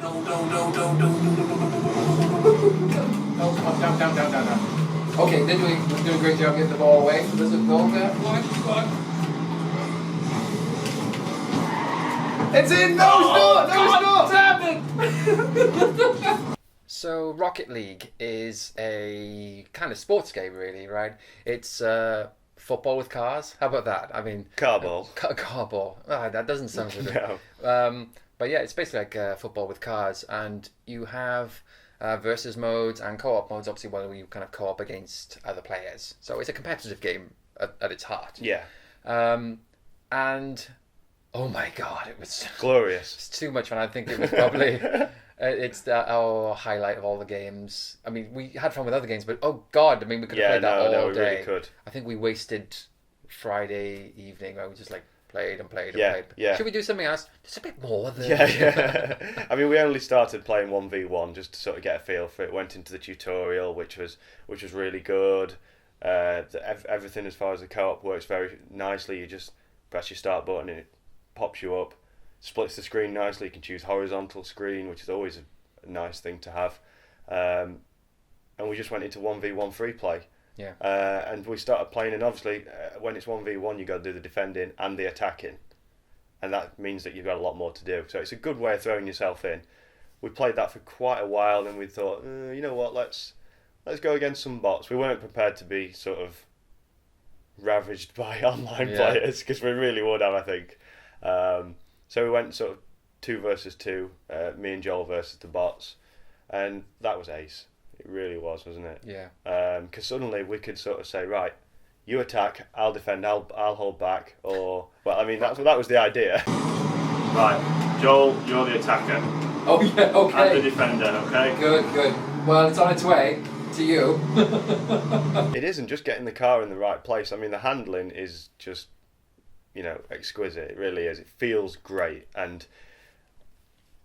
No, come on, down. Okay, they're doing a great job getting the ball away. There's a goal there. Come on. It's in! No, it's not! So, Rocket League is a kind of sports game, really, right? It's football with cars. How about that? I mean... Car ball. Car ball. Oh, that doesn't sound so good. No. But yeah, it's basically like football with cars. And you have versus modes and co-op modes, obviously, where you kind of co-op against other players. So it's a competitive game at its heart. Yeah. And... oh my God, it was glorious. It's too much fun. I think it was probably our highlight of all the games. I mean, we had fun with other games, but oh God, I mean, we could have played that all day. We really could. I think we wasted Friday evening where we just like played and played. Yeah. Should we do something else? Just a bit more than. Yeah. I mean, we only started playing 1v1 just to sort of get a feel for it. Went into the tutorial, which was really good. Everything as far as the co-op works very nicely. You just press your start button and it pops you up, splits the screen nicely. You can choose horizontal screen, which is always a nice thing to have. And we just went into 1v1 free play. Yeah. And we started playing, and obviously when it's 1v1, you got to do the defending and the attacking, and that means that you've got a lot more to do. So it's a good way of throwing yourself in. We played that for quite a while, and we thought, you know what, let's go against some bots. We weren't prepared to be sort of ravaged by online players, because we really would have, I think. So we went sort of 2 versus 2, me and Joel versus the bots, and that was ace. It really was, wasn't it? Yeah. Because suddenly we could sort of say, right, you attack, I'll defend, I'll hold back, or well, I mean that was the idea. Right, Joel, you're the attacker. Oh yeah, okay. I'm the defender, okay? Good. Well, it's on its way to you. It isn't just getting the car in the right place. I mean, the handling is just, exquisite. It really is. It feels great, and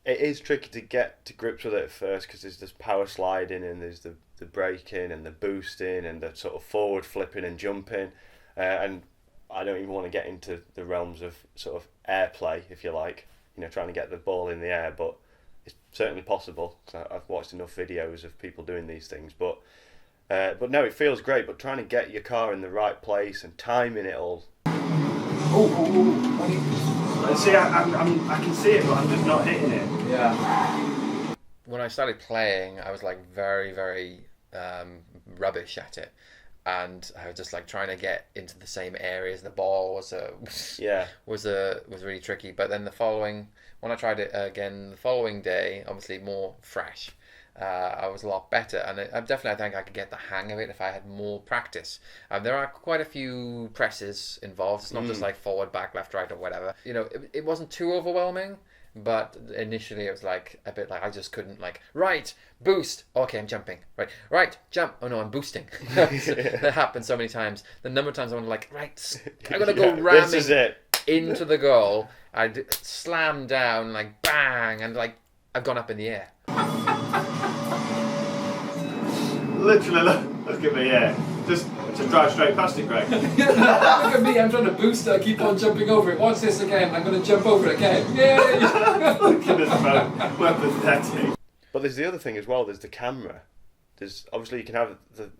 it is tricky to get to grips with it at first because there's this power sliding and there's the braking and the boosting and the sort of forward flipping and jumping, and I don't even want to get into the realms of sort of airplay, if you like, trying to get the ball in the air, but it's certainly possible because I've watched enough videos of people doing these things. But no, it feels great. But trying to get your car in the right place and timing it all. See, I can see it, but I'm just not hitting it. Yeah. When I started playing, I was like very, very rubbish at it, and I was just like trying to get into the same areas. The ball was really tricky. But then when I tried it again the following day, obviously more fresh. I was a lot better, and I think I could get the hang of it if I had more practice. There are quite a few presses involved. It's not just like forward, back, left, right, or whatever. It wasn't too overwhelming, but initially it was like a bit like I just couldn't right, boost. Okay, I'm jumping. Right, jump. Oh no, I'm boosting. That happened so many times. The number of times I went right, I'm gonna go ramming this is it. into the goal. I'd slam down bang, and I've gone up in the air. Literally, look at me, just to drive straight past it, Greg. Look at me, I'm trying to boost it, I keep on jumping over it. Watch this again, I'm going to jump over it again. Yay! Look at us, man. We're pathetic. But there's the other thing as well, there's the camera. There's obviously you can have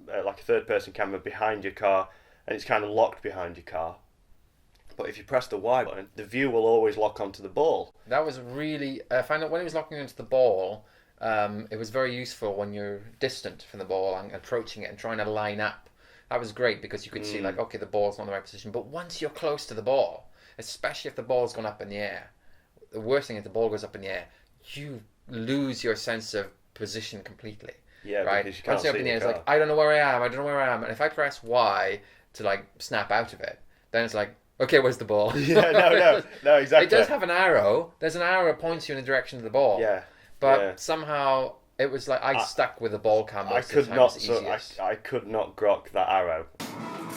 a third-person camera behind your car, and it's kind of locked behind your car. But if you press the Y button, the view will always lock onto the ball. That was really... I found out when it was locking onto the ball, it was very useful when you're distant from the ball and approaching it and trying to line up. That was great because you could see okay, the ball's not in the right position. But once you're close to the ball, especially if the ball's gone up in the air, the worst thing is the ball goes up in the air, you lose your sense of position completely. Yeah, right? Because you can't once you're up in the air, the it's I don't know where I am. And if I press Y to snap out of it, then it's okay, where's the ball? Yeah, no, exactly. It does have an arrow. There's an arrow that points you in the direction of the ball. Yeah. But somehow it was I stuck with the ball cam most of the time. I could not grok that arrow.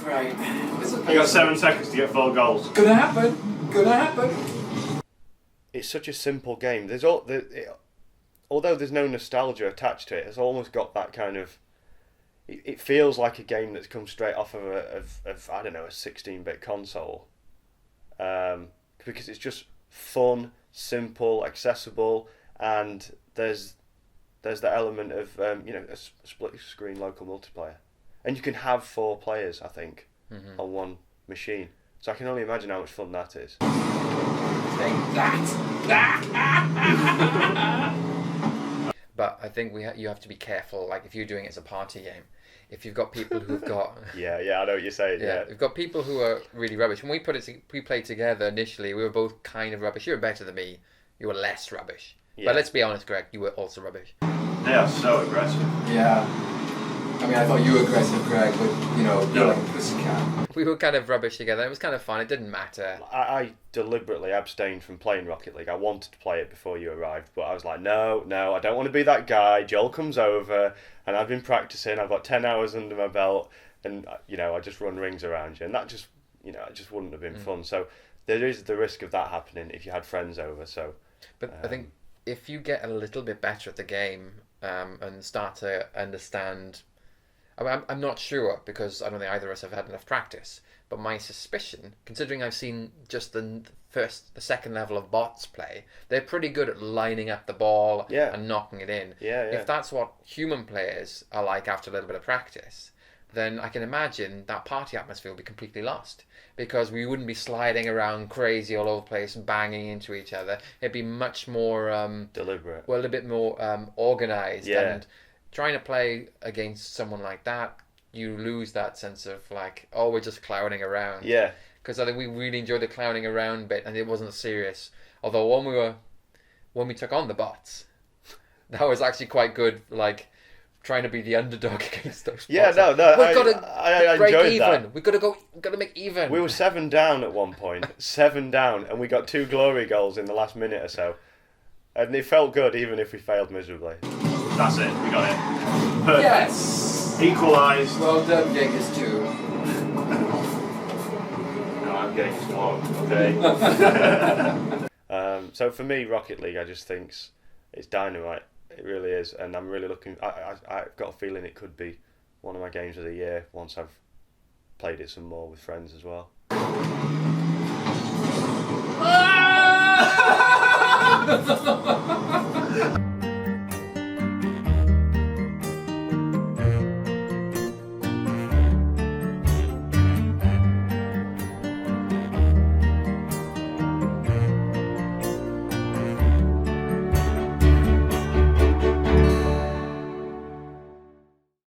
Right. You got 7 seconds to get 4 goals. Gonna happen. It's such a simple game. Although there's no nostalgia attached to it, it's almost got that kind of... It feels like a game that's come straight off of I don't know, a 16-bit console. Because it's just fun, simple, accessible, and there's the element of a split screen local multiplayer, and you can have 4 players, I think, on one machine. So I can only imagine how much fun that is. Take that! But I think you have to be careful. Like if you're doing it as a party game, if you've got people who've got yeah, I know what you're saying. Yeah, you've got people who are really rubbish. When we played together initially, we were both kind of rubbish. You were better than me. You were less rubbish. Yeah. But let's be honest, Greg, you were also rubbish. They are so aggressive. Yeah. I mean, I thought you were aggressive, Greg, but you're like a pussycat. We were kind of rubbish together. It was kind of fun. It didn't matter. I deliberately abstained from playing Rocket League. I wanted to play it before you arrived, but I was like, no, I don't want to be that guy. Joel comes over, and I've been practicing. I've got 10 hours under my belt, and I just run rings around you, and that just, it just wouldn't have been fun. So there is the risk of that happening if you had friends over. So, but I think if you get a little bit better at the game and start to understand. I'm not sure because I don't think either of us have had enough practice. But my suspicion, considering I've seen just the second level of bots play, they're pretty good at lining up the ball and knocking it in. Yeah. If that's what human players are like after a little bit of practice, then I can imagine that party atmosphere will be completely lost because we wouldn't be sliding around crazy all over the place and banging into each other. It'd be much more deliberate. Well, a bit more organised. Yeah. And trying to play against someone like that, you lose that sense of like, oh, we're just clowning around. Yeah. Because I think we really enjoyed the clowning around bit, and it wasn't serious. Although when we took on the bots, that was actually quite good. Like trying to be the underdog against those. Yeah, bots. no, We've got to break enjoyed even. that. We've got to make even. We were 7 down at one point, 7 down, and we got 2 glory goals in the last minute or so, and it felt good even if we failed miserably. That's it. We got it. Perfect. Yes. Equalised. Well done, Genghis 2. No, I'm getting smart. Okay. So for me, Rocket League, I just think it's dynamite. It really is, and I'm really looking. I've got a feeling it could be one of my games of the year once I've played it some more with friends as well. Ah!